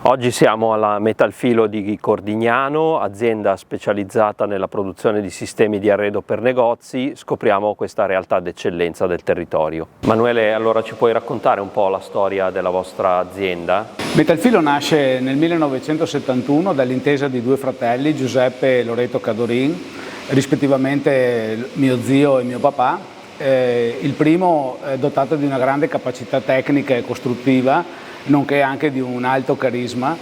Oggi siamo alla Metalfilo di Cordignano, azienda specializzata nella produzione di sistemi di arredo per negozi. Scopriamo questa realtà d'eccellenza del territorio. Manuele, allora ci puoi raccontare un po' la storia della vostra azienda? Metalfilo nasce nel 1971 dall'intesa di due fratelli, Giuseppe e Loreto Cadorin, rispettivamente mio zio e mio papà. Il primo è dotato di una grande capacità tecnica e costruttiva, nonché anche di un alto carisma,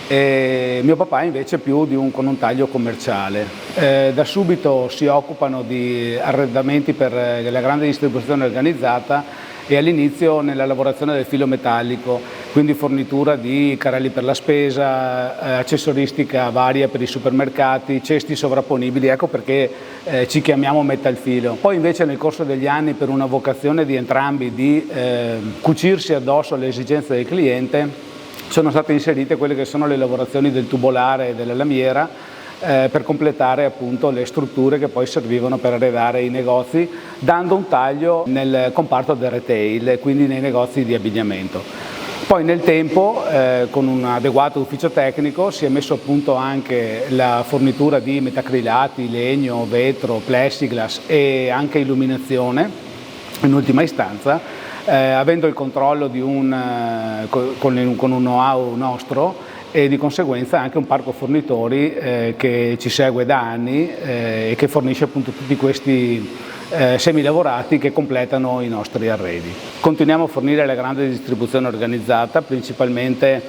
e mio papà invece più con un taglio commerciale. Da subito si occupano di arredamenti per la grande distribuzione organizzata e all'inizio nella lavorazione del filo metallico, quindi fornitura di carrelli per la spesa, accessoristica varia per i supermercati, cesti sovrapponibili, ecco perché ci chiamiamo Metalfilo. Poi invece nel corso degli anni, per una vocazione di entrambi di cucirsi addosso alle esigenze del cliente, sono state inserite quelle che sono le lavorazioni del tubolare e della lamiera, per completare appunto le strutture che poi servivano per arredare i negozi, dando un taglio nel comparto del retail, quindi nei negozi di abbigliamento. Poi nel tempo, con un adeguato ufficio tecnico, si è messo a punto anche la fornitura di metacrilati, legno, vetro, plexiglass e anche illuminazione, in ultima istanza, avendo il controllo di con un know-how nostro, e di conseguenza anche un parco fornitori che ci segue da anni e che fornisce appunto tutti questi semilavorati che completano i nostri arredi. Continuiamo a fornire la grande distribuzione organizzata, principalmente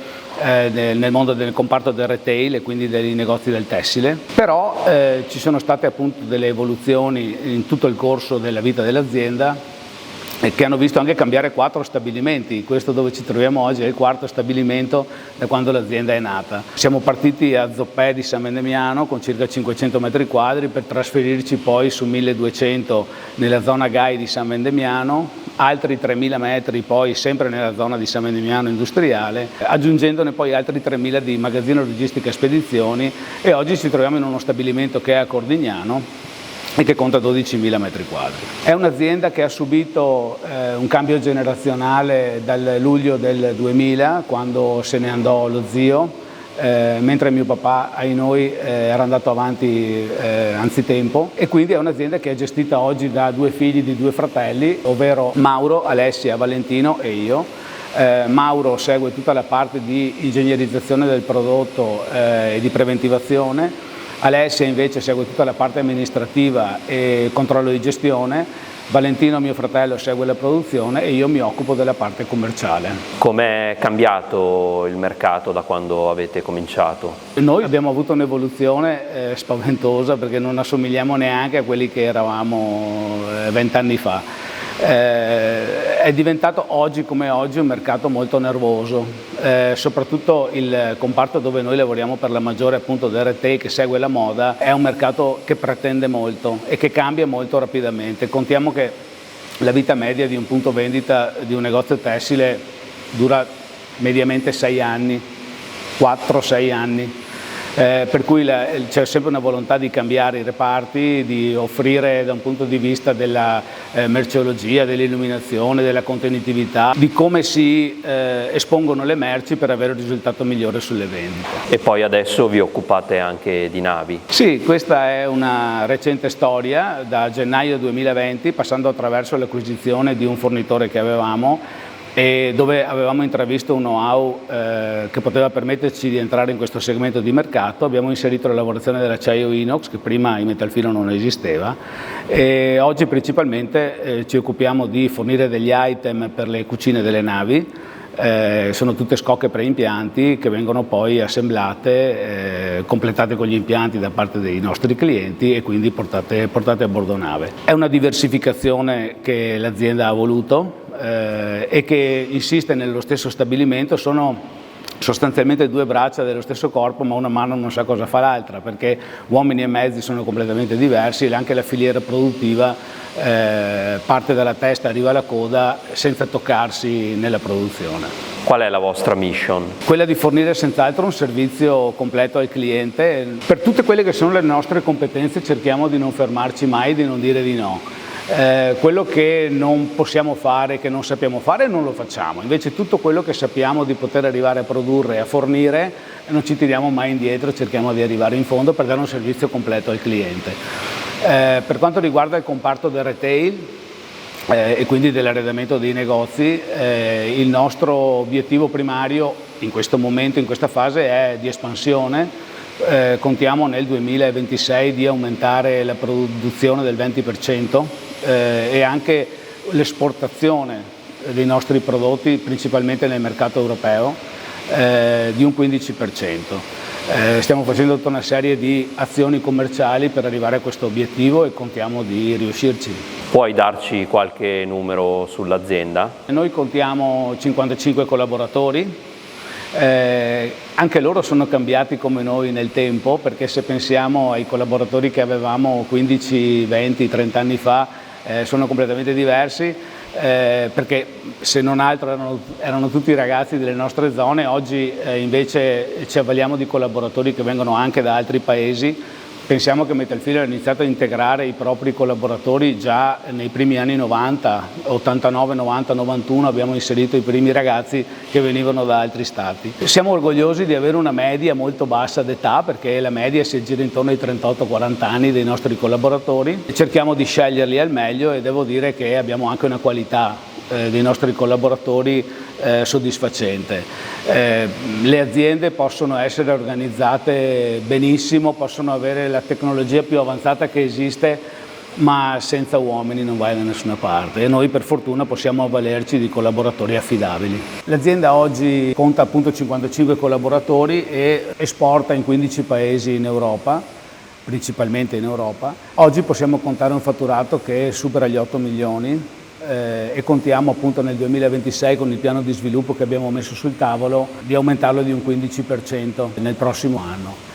nel mondo del comparto del retail e quindi dei negozi del tessile, però ci sono state appunto delle evoluzioni in tutto il corso della vita dell'azienda, che hanno visto anche cambiare 4 stabilimenti. Questo dove ci troviamo oggi è il 4º stabilimento da quando l'azienda è nata. Siamo partiti a Zoppè di San Vendemiano con circa 500 metri quadri per trasferirci poi su 1200 nella zona GAI di San Vendemiano, altri 3000 metri poi sempre nella zona di San Vendemiano industriale, aggiungendone poi altri 3000 di magazzino logistica e spedizioni, e oggi ci troviamo in uno stabilimento che è a Cordignano e che conta 12.000 metri quadri. È un'azienda che ha subito un cambio generazionale dal luglio del 2000, quando se ne andò lo zio, mentre mio papà, ai noi, era andato avanti anzitempo, e quindi è un'azienda che è gestita oggi da 2 figli di 2 fratelli, ovvero Mauro, Alessia, Valentino e io. Mauro segue tutta la parte di ingegnerizzazione del prodotto e di preventivazione. Alessia invece segue tutta la parte amministrativa e controllo di gestione, Valentino, mio fratello, segue la produzione e io mi occupo della parte commerciale. Com'è cambiato il mercato da quando avete cominciato? Noi abbiamo avuto un'evoluzione spaventosa, perché non assomigliamo neanche a quelli che eravamo 20 anni fa. È diventato oggi come oggi un mercato molto nervoso, soprattutto il comparto dove noi lavoriamo per la maggiore, appunto del retail, che segue la moda, è un mercato che pretende molto e che cambia molto rapidamente. Contiamo che la vita media di un punto vendita di un negozio tessile dura mediamente 6 anni, 4-6 anni. Per cui c'è sempre una volontà di cambiare i reparti, di offrire da un punto di vista della merceologia, dell'illuminazione, della contenitività, di come si espongono le merci per avere un risultato migliore sulle vendite. E poi adesso vi occupate anche di navi? Sì, questa è una recente storia, da gennaio 2020, passando attraverso l'acquisizione di un fornitore che avevamo, e dove avevamo intravisto un know-how che poteva permetterci di entrare in questo segmento di mercato. Abbiamo inserito la lavorazione dell'acciaio inox, che prima in Metalfilo non esisteva, e oggi principalmente ci occupiamo di fornire degli item per le cucine delle navi. Sono tutte scocche preimpianti che vengono poi assemblate, completate con gli impianti da parte dei nostri clienti e quindi portate a bordo nave. È una diversificazione che l'azienda ha voluto e che insiste nello stesso stabilimento. Sono sostanzialmente 2 braccia dello stesso corpo, ma una mano non sa cosa fa l'altra, perché uomini e mezzi sono completamente diversi e anche la filiera produttiva parte dalla testa, arriva alla coda senza toccarsi nella produzione. Qual è la vostra mission? Quella di fornire senz'altro un servizio completo al cliente. Per tutte quelle che sono le nostre competenze cerchiamo di non fermarci mai, di non dire di no. Quello che non possiamo fare, che non sappiamo fare, non lo facciamo. Invece tutto quello che sappiamo di poter arrivare a produrre e a fornire, non ci tiriamo mai indietro, cerchiamo di arrivare in fondo per dare un servizio completo al cliente. Per quanto riguarda il comparto del retail e quindi dell'arredamento dei negozi, il nostro obiettivo primario in questo momento, in questa fase, è di espansione. Contiamo nel 2026 di aumentare la produzione del 20% e anche l'esportazione dei nostri prodotti, principalmente nel mercato europeo, di un 15%. Stiamo facendo tutta una serie di azioni commerciali per arrivare a questo obiettivo e contiamo di riuscirci. Puoi darci qualche numero sull'azienda? Noi contiamo 55 collaboratori. Anche loro sono cambiati come noi nel tempo, perché se pensiamo ai collaboratori che avevamo 15, 20, 30 anni fa, sono completamente diversi, perché se non altro erano tutti ragazzi delle nostre zone. Oggi invece ci avvaliamo di collaboratori che vengono anche da altri paesi. Pensiamo che Metalfilo ha iniziato a integrare i propri collaboratori già nei primi anni 90, 89, 90, 91 abbiamo inserito i primi ragazzi che venivano da altri stati. Siamo orgogliosi di avere una media molto bassa d'età, perché la media si aggira intorno ai 38-40 anni dei nostri collaboratori. Cerchiamo di sceglierli al meglio e devo dire che abbiamo anche una qualità dei nostri collaboratori soddisfacente. Le aziende possono essere organizzate benissimo, possono avere la tecnologia più avanzata che esiste, ma senza uomini non vai da nessuna parte, e noi per fortuna possiamo avvalerci di collaboratori affidabili. L'azienda oggi conta appunto 55 collaboratori e esporta in 15 paesi in Europa, principalmente in Europa. Oggi possiamo contare un fatturato che supera gli 8 milioni e contiamo appunto nel 2026, con il piano di sviluppo che abbiamo messo sul tavolo, di aumentarlo di un 15% nel prossimo anno.